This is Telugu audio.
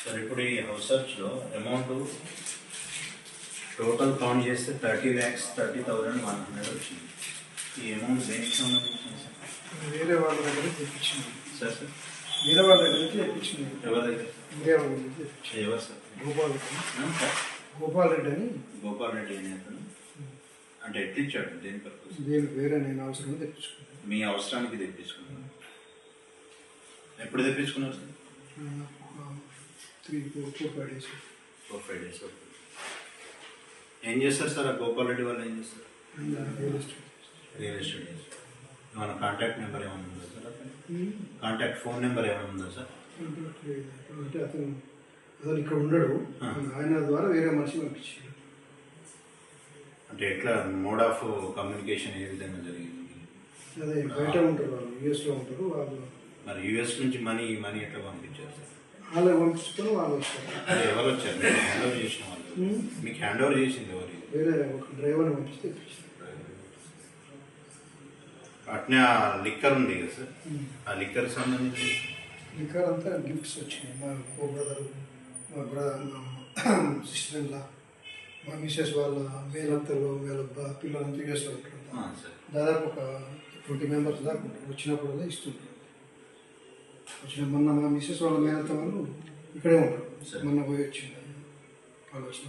సార్ ఇప్పుడు ఈ హౌస్ సర్చ్లో అమౌంట్ టోటల్ కౌంట్ చేస్తే 30,30,100 వచ్చింది. ఈ అమౌంట్ దేనికి సంబంధించింది సార్? వేరే వాళ్ళ దగ్గర తెప్పించింది సార్ సార్ వేరే వాళ్ళ దగ్గర నుంచి తెప్పించింది. ఎవరి దగ్గర? వేరే వాళ్ళ దగ్గర తెప్పించింది. ఎవరు సార్? గోపాల్ రెడ్డి సార్ గోపాల్ రెడ్డి అని. గోపాల్ రెడ్డి అనే అతను అంటే ఎట్లా ఇచ్చాడు? దేని పర్పస్? దేనికి వేరే నేను అవసరం తెప్పించుకున్నాను. మీ అవసరానికి తెప్పించుకున్నాను. ఎప్పుడు తెప్పించుకున్నారు సార్? 3-4-5 డేస్. 4-5 డేస్. ఏం చేస్తారు సార్ ఆ గోపాల్ రెడ్డి వాళ్ళు? ఏం చేస్తారు? Real estate. ఏమైనా కాంటాక్ట్ నెంబర్ ఏమైనా ఉందా సార్? కాంటాక్ట్ ఫోన్ నెంబర్ ఏమైనా ఉందా సార్? అంటే అతను ఇక్కడ ఉండడు, ఆయన ద్వారా వేరే మనిషి పంపించాడు. అంటే ఎట్లా మోడ్ ఆఫ్ కమ్యూనికేషన్ ఏ విధంగా జరిగింది? అదే బయట ఉంటారు వాళ్ళు, యూఎస్లో ఉంటారు వాళ్ళు. మరి యూఎస్ నుంచి మనీ ఎట్లా పంపించారు సార్? వాళ్ళకి పంపించుకొని వాళ్ళు వచ్చారు. ఎవరు వచ్చారు? మీకు హ్యాండ్ ఓవర్ చేసిన వాళ్ళు? మీకు హ్యాండ్ ఓవర్ చేసింది ఎవరు? వేరే ఒక డ్రైవర్ని పంపిస్తే అట్నే ఆ లిక్కర్ ఉంది కదా సార్, ఆ లిక్కర్ సంబంధించి లిక్కర్ అంతా గిఫ్ట్స్ వచ్చినాయి. మా బ్రదరు, మా సిస్టర్ ఇన్లా, మా మిసెస్ వాళ్ళ మేలంతలు, వీళ్ళ పిల్లలంతా యూఎస్లో ఉంటారు. దాదాపు ఒక 20 మెంబర్స్ దాకా ఉంటారు. వచ్చినప్పుడు ఇస్తుంటారు. మొన్న మా మిసెస్ వాళ్ళ మేలంత వాళ్ళు ఇక్కడే ఉంటారు. మొన్న పోయి వచ్చింది వాళ్ళు వచ్చిన.